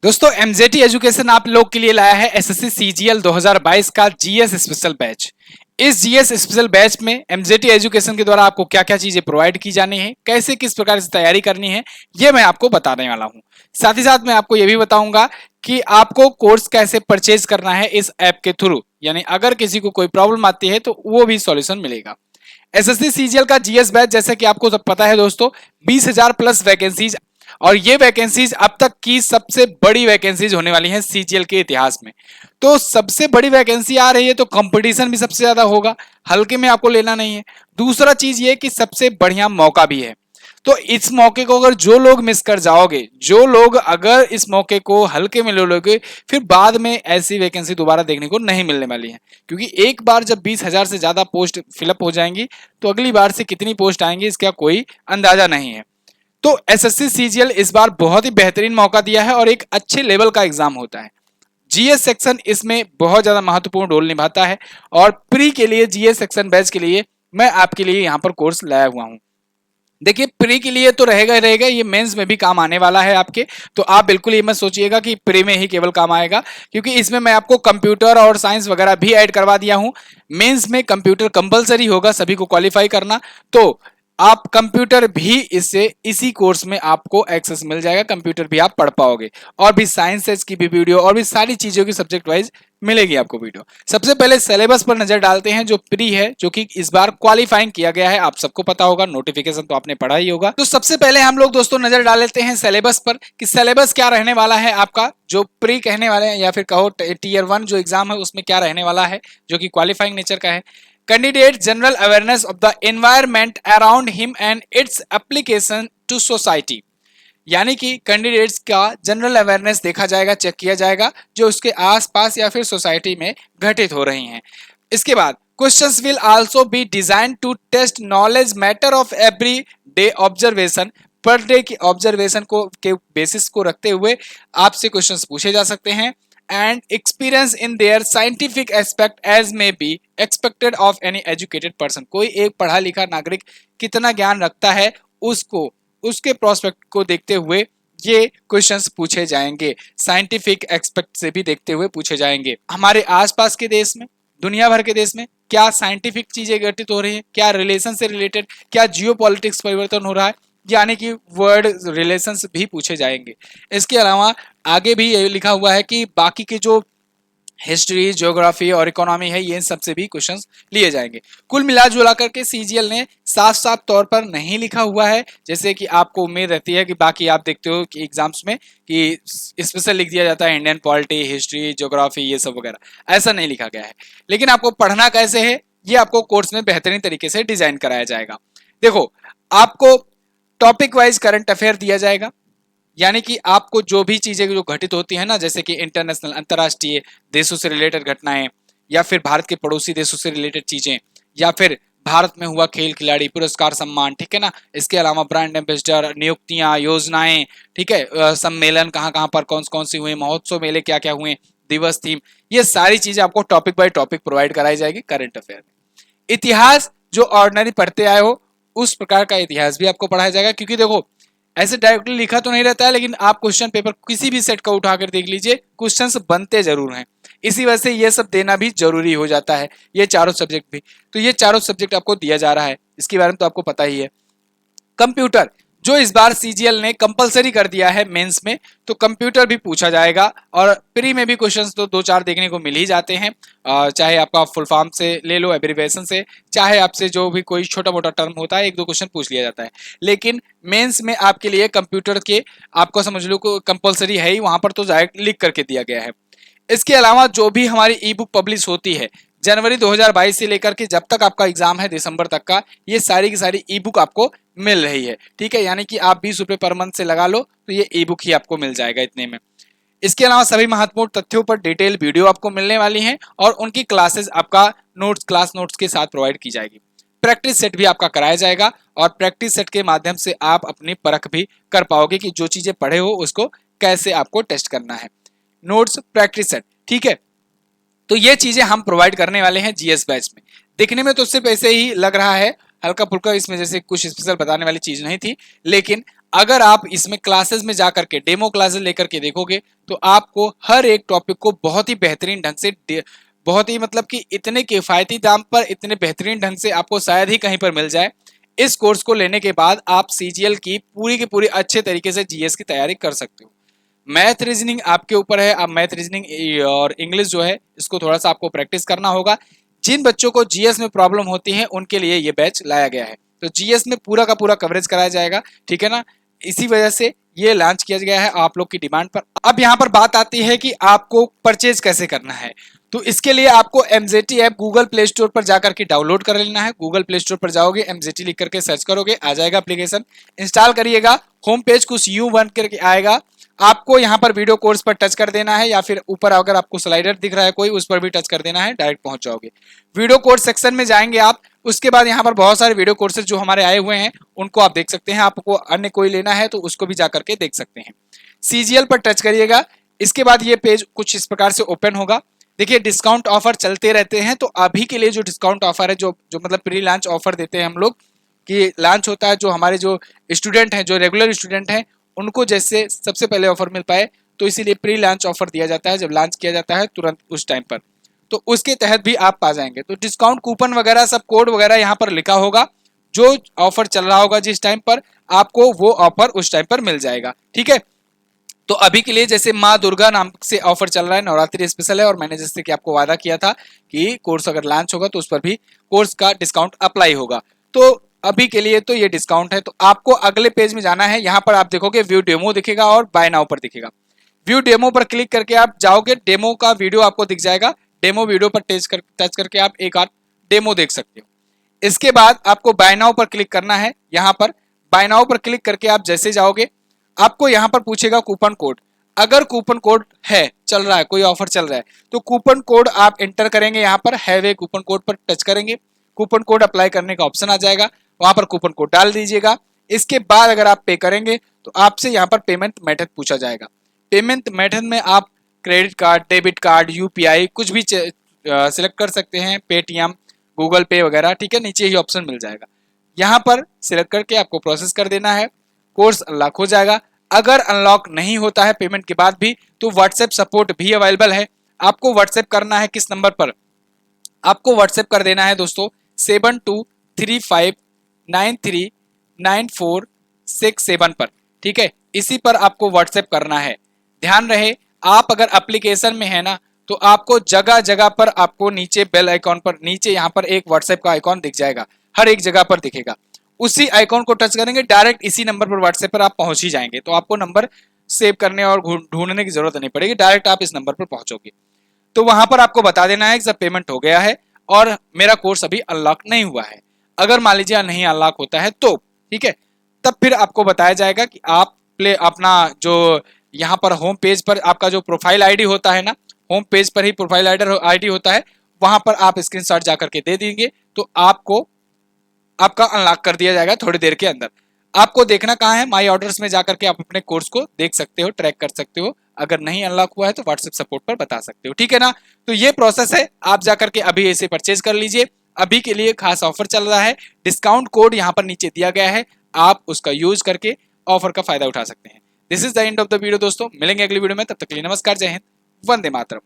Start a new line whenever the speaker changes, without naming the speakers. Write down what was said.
दोस्तों MJT education आप लोग के लिए लाया है एसएससी सीजीएल 2022 का जीएस स्पेशल बैच। इस जीएस स्पेशल बैच में एमजेटी एजुकेशन के द्वारा आपको क्या क्या चीजें प्रोवाइड की जानी है, कैसे किस प्रकार से तैयारी करनी है, ये मैं आपको बताने वाला हूं। साथ ही साथ मैं आपको ये भी बताऊंगा कि आपको कोर्स कैसे परचेज करना है इस ऐप के थ्रू, यानी अगर किसी को कोई प्रॉब्लम आती है तो वो भी सॉल्यूशन मिलेगा। एसएससी सीजीएल का जीएस बैच जैसे कि आपको सब पता है दोस्तों, 20,000 प्लस वैकेंसीज और ये वैकेंसीज अब तक की सबसे बड़ी वैकेंसीज होने वाली हैं सीजीएल के इतिहास में। तो सबसे बड़ी वैकेंसी आ रही है तो कंपटीशन भी सबसे ज्यादा होगा, हल्के में आपको लेना नहीं है। दूसरा चीज ये कि सबसे बढ़िया मौका भी है। तो इस मौके को अगर जो लोग मिस कर जाओगे, जो लोग अगर इस मौके को हल्के में ले लोगे, फिर बाद में ऐसी वैकेंसी दोबारा देखने को नहीं मिलने वाली है। क्योंकि एक बार जब 20,000 से ज्यादा पोस्ट फिलअप हो जाएंगी तो अगली बार से कितनी पोस्ट आएंगी इसका कोई अंदाजा नहीं है। तो एसएससी सीजीएल इस बार बहुत ही बेहतरीन मौका दिया है और एक अच्छे लेवल का एग्जाम होता है। जीएस सेक्शन इसमें बहुत ज्यादा महत्वपूर्ण रोल निभाता है और प्री के लिए जीएस सेक्शन बैच के लिए मैं आपके लिए यहाँ पर कोर्स लाया हुआ हूँ। देखिए प्री के लिए तो रहेगा ही रहेगा, ये मेंस में भी काम आने वाला है आपके। तो आप बिल्कुल ये मत सोचिएगा कि प्री में ही केवल काम आएगा, क्योंकि इसमें मैं आपको कंप्यूटर और साइंस वगैरह भी ऐड करवा दिया हूँ। मेंस में कंप्यूटर कंपलसरी होगा सभी को क्वालिफाई करना, तो आप कंप्यूटर भी इससे इसी कोर्स में आपको एक्सेस मिल जाएगा, कंप्यूटर भी आप पढ़ पाओगे और भी साइंसेस की भी वीडियो और भी सारी चीजों की सब्जेक्ट वाइज मिलेगी आपको वीडियो। सबसे पहले सिलेबस पर नजर डालते हैं जो प्री है, जो कि इस बार क्वालिफाइंग किया गया है। आप सबको पता होगा, नोटिफिकेशन तो आपने पढ़ा ही होगा। तो सबसे पहले हम लोग दोस्तों नजर डाल लेते हैं सिलेबस पर कि सिलेबस क्या रहने वाला है आपका, जो प्री कहने वाले हैं या फिर कहो टीयर 1 जो एग्जाम है उसमें क्या रहने वाला है, जो कि क्वालिफाइंग नेचर का है। Candidate general awareness of the environment around him and its application to society, यानी कि कैंडिडेट्स का जनरल अवेयरनेस देखा जाएगा, चेक किया जाएगा जो उसके आसपास या फिर सोसाइटी में घटित हो रही हैं। इसके बाद questions will also be design to test knowledge matter of every day observation, पर डे की ऑब्जर्वेशन को के बेसिस को रखते हुए आपसे क्वेश्चंस पूछे जा सकते हैं। And experience in their scientific aspect as may be expected of any educated person, कोई एक पढ़ा लिखा नागरिक कितना ज्ञान रखता है उसको उसके प्रोस्पेक्ट को देखते हुए ये क्वेश्चंस पूछे जाएंगे, साइंटिफिक एक्सपेक्ट से भी देखते हुए पूछे जाएंगे। हमारे आसपास के देश में, दुनिया भर के देश में क्या साइंटिफिक चीजें घटित हो रही हैं, क्या रिलेशन से रिलेटेड, क्या जियोपॉलिटिक्स परिवर्तन हो रहा है, यानी कि वर्ल्ड रिलेशंस भी पूछे जाएंगे। इसके अलावा आगे भी ये लिखा हुआ है कि बाकी के जो हिस्ट्री, ज्योग्राफी और इकोनॉमी है, ये सबसे भी क्वेश्चंस लिए जाएंगे। कुल मिला जुला करके सीजीएल ने साफ साफ तौर पर नहीं लिखा हुआ है जैसे कि आपको उम्मीद रहती है कि बाकी आप देखते हो कि एग्जाम्स में कि स्पेशल लिख दिया जाता है इंडियन पॉलिटी, हिस्ट्री, ज्योग्राफी ये सब वगैरह, ऐसा नहीं लिखा गया है। लेकिन आपको पढ़ना कैसे है ये आपको कोर्स में बेहतरीन तरीके से डिजाइन कराया जाएगा। देखो आपको टॉपिक वाइज करंट अफेयर दिया जाएगा, यानी कि आपको जो भी चीजें जो घटित होती है ना, जैसे कि इंटरनेशनल अंतरराष्ट्रीय देशों से रिलेटेड घटनाएं, या फिर भारत के पड़ोसी देशों से रिलेटेड चीजें, या फिर भारत में हुआ खेल खिलाड़ी पुरस्कार सम्मान, ठीक है ना। इसके अलावा ब्रांड एम्बेसडर, नियुक्तियां, योजनाएं, ठीक है, सम्मेलन कहाँ कहाँ पर कौन कौन से हुए, महोत्सव मेले क्या क्या हुए, दिवस थीम, ये सारी चीजें आपको टॉपिक बाय टॉपिक प्रोवाइड कराई जाएगी करंट अफेयर में। इतिहास जो ऑर्डिनरी पढ़ते आए हो उस प्रकार का इतिहास भी आपको पढ़ाया जाएगा, क्योंकि देखो ऐसे डायरेक्टली लिखा तो नहीं रहता है, लेकिन आप क्वेश्चन पेपर किसी भी सेट का उठाकर देख लीजिए, क्वेश्चंस बनते जरूर हैं। इसी वजह से ये सब देना भी जरूरी हो जाता है, ये चारों सब्जेक्ट भी। तो ये चारों सब्जेक्ट आपको दिया जा रहा है, इसके बारे में तो आपको पता ही है। कंप्यूटर जो इस बार सीजीएल ने कंपलसरी कर दिया है मेंस में, तो कंप्यूटर भी पूछा जाएगा और प्री में भी क्वेश्चंस तो 2-4 देखने को मिल ही जाते हैं, चाहे आपका फुल फॉर्म से ले लो, एब्रिविएशन से, चाहे आपसे जो भी कोई छोटा मोटा टर्म होता है 1-2 क्वेश्चन पूछ लिया जाता है। लेकिन मेंस में आपके लिए कंप्यूटर के आपको समझ लो को कंपलसरी है ही, वहां पर तो डायरेक्ट लिख करके दिया गया है। इसके अलावा जो भी हमारी ई बुक पब्लिश होती है जनवरी 2022 से लेकर के जब तक आपका एग्जाम है दिसंबर तक का, ये सारी की सारी ई बुक आपको मिल रही है, ठीक है। यानी कि आप 20 रुपए पर मंथ से लगा लो तो ये ई बुक ही आपको मिल जाएगा इतने में। इसके अलावा सभी महत्वपूर्ण तथ्यों पर डिटेल वीडियो आपको मिलने वाली हैं और उनकी क्लासेस आपका नोट्स, क्लास नोट्स के साथ प्रोवाइड की जाएगी। प्रैक्टिस सेट भी आपका कराया जाएगा और प्रैक्टिस सेट के माध्यम से आप अपनी परख भी कर पाओगे कि जो चीजें पढ़े हो उसको कैसे आपको टेस्ट करना है। नोट्स, प्रैक्टिस सेट, ठीक है। तो ये चीजें हम प्रोवाइड करने वाले हैं जीएस बैच में। दिखने में तो सिर्फ ऐसे ही लग रहा है, हल्का फुल्का, इसमें जैसे कुछ स्पेशल बताने वाली चीज नहीं थी, लेकिन अगर आप इसमें क्लासेस में जाकर के डेमो क्लासेस लेकर के देखोगे तो आपको हर एक टॉपिक को बहुत ही बेहतरीन ढंग से, बहुत ही मतलब कि इतने किफायती दाम पर इतने बेहतरीन ढंग से आपको शायद ही कहीं पर मिल जाए। इस कोर्स को लेने के बाद आप सीजीएल की पूरी अच्छे तरीके से जीएस की तैयारी कर सकते हो। मैथ रीजनिंग आपके ऊपर है, आप मैथ रीजनिंग और इंग्लिश जो है इसको थोड़ा सा आपको प्रैक्टिस करना होगा। जिन बच्चों को जीएस में प्रॉब्लम होती है उनके लिए ये बैच लाया गया है, तो जीएस में पूरा का पूरा कवरेज कराया जाएगा, ठीक है ना। इसी वजह से ये लॉन्च किया गया है आप लोग की डिमांड पर। अब यहाँ पर बात आती है कि आपको परचेज कैसे करना है। तो इसके लिए आपको MJT app Google play store पर जाकर के डाउनलोड कर लेना है। गूगल प्ले स्टोर पर जाओगे, एमजेटी लिख करके सर्च करोगे, आ जाएगा एप्लीकेशन, इंस्टॉल करिएगा। होम पेज कुछ यूं बन करके आएगा। आपको यहाँ पर वीडियो कोर्स पर टच कर देना है, या फिर ऊपर अगर आपको स्लाइडर दिख रहा है कोई, उस पर भी टच कर देना है, डायरेक्ट पहुंच जाओगे। वीडियो कोर्स सेक्शन में जाएंगे आप, उसके बाद यहाँ पर बहुत सारे वीडियो कोर्सेज जो हमारे आए हुए हैं उनको आप देख सकते हैं। आपको अन्य कोई लेना है तो उसको भी जाकर के देख सकते हैं। सीजीएल पर टच करिएगा, इसके बाद ये पेज कुछ इस प्रकार से ओपन होगा। देखिए डिस्काउंट ऑफर चलते रहते हैं, तो अभी के लिए जो डिस्काउंट ऑफर है, जो मतलब प्री लॉन्च ऑफर देते हैं हम लोग, कि लॉन्च होता है, जो हमारे जो स्टूडेंट हैं, जो रेगुलर स्टूडेंट हैं, उनको जैसे सबसे पहले ऑफर मिल पाए, तो इसीलिए प्री लॉन्च ऑफर दिया जाता है। जब लॉन्च किया जाता है तुरंत उस टाइम पर, तो उसके तहत भी आप पा जाएंगे। तो डिस्काउंट कूपन वगैरह सब कोड वगैरह यहाँ पर लिखा होगा, जो ऑफर चल रहा होगा जिस टाइम पर, आपको वो ऑफर उस टाइम पर मिल जाएगा, ठीक है। तो अभी के लिए जैसे माँ दुर्गा नाम से ऑफर चल रहा है, नवरात्रि स्पेशल है, और मैंने जैसे कि आपको वादा किया था कि कोर्स अगर लॉन्च होगा तो उस पर भी कोर्स का डिस्काउंट अप्लाई होगा। तो अभी के लिए तो ये डिस्काउंट है। तो आपको अगले पेज में जाना है, यहाँ पर आप देखोगे व्यू डेमो दिखेगा और बाय नाउ पर दिखेगा। व्यू डेमो पर क्लिक करके आप जाओगे, डेमो का वीडियो आपको दिख जाएगा। डेमो वीडियो पर टच करके आप एक आध डेमो देख सकते हो। इसके बाद आपको बाय नाउ पर क्लिक करना है। यहाँ पर बाय नाउ पर क्लिक करके आप जैसे जाओगे, आपको यहाँ पर पूछेगा कूपन कोड। अगर कूपन कोड है, चल रहा है, कोई ऑफर चल रहा है, तो कूपन कोड आप एंटर करेंगे। यहाँ पर हैव ए कूपन कोड पर टच करेंगे, कूपन कोड अप्लाई करने का ऑप्शन आ जाएगा, वहां पर कूपन कोड डाल दीजिएगा। इसके बाद अगर आप पे करेंगे तो आपसे यहाँ पर पेमेंट मेथड पूछा जाएगा। पेमेंट मेथड में आप credit card, debit card, UPI कुछ भी सिलेक्ट कर सकते हैं, पेटीएम, गूगल पे वगैरह, ठीक है। नीचे ही ऑप्शन मिल जाएगा, यहाँ पर सिलेक्ट करके आपको प्रोसेस कर देना है। कोर्स अनलॉक हो जाएगा। अगर अनलॉक नहीं होता है पेमेंट के बाद भी, तो व्हाट्सएप सपोर्ट भी अवेलेबल है। आपको व्हाट्सएप करना है किस नंबर पर, आपको व्हाट्सएप कर देना है दोस्तों 7235939467 पर, ठीक है। इसी पर आपको व्हाट्सएप करना है। ध्यान रहे, आप अगर एप्लीकेशन में है ना, तो आपको जगह जगह पर आपको नीचे बेल आइकॉन पर, नीचे यहाँ पर एक व्हाट्सएप का आइकॉन दिख जाएगा, हर एक जगह पर दिखेगा। उसी आइकॉन को टच करेंगे, डायरेक्ट इसी नंबर पर व्हाट्सएप पर आप पहुंच ही जाएंगे। तो आपको नंबर सेव करने और ढूंढने की जरूरत नहीं पड़ेगी, डायरेक्ट आप इस नंबर पर पहुंचोगे। तो वहां पर आपको बता देना है कि सब पेमेंट हो गया है और मेरा कोर्स अभी अनलॉक नहीं हुआ है। अगर मान लीजिए नहीं अनलॉक होता है तो ठीक है, तब फिर आपको बताया जाएगा कि आप प्ले अपना जो यहाँ पर होम पेज पर आपका जो प्रोफाइल आईडी होता है ना, होम पेज पर ही प्रोफाइल आईडी होता है, वहां पर आप स्क्रीनशॉट जाकर के दे देंगे तो आपको आपका अनलॉक कर दिया जाएगा थोड़ी देर के अंदर। आपको देखना कहाँ है, माई ऑर्डर्स में जाकर के आप अपने कोर्स को देख सकते हो, ट्रैक कर सकते हो। अगर नहीं अनलॉक हुआ है तो व्हाट्सएप सपोर्ट पर बता सकते हो, ठीक है ना। तो ये प्रोसेस है, आप जाकर के अभी इसे परचेज कर लीजिए। अभी के लिए खास ऑफर चल रहा है, डिस्काउंट कोड यहाँ पर नीचे दिया गया है, आप उसका यूज करके ऑफर का फायदा उठा सकते हैं। This is the end of the video दोस्तों, मिलेंगे अगली वीडियो में, तब तक के लिए नमस्कार, जय हिंद, वंदे मातरम।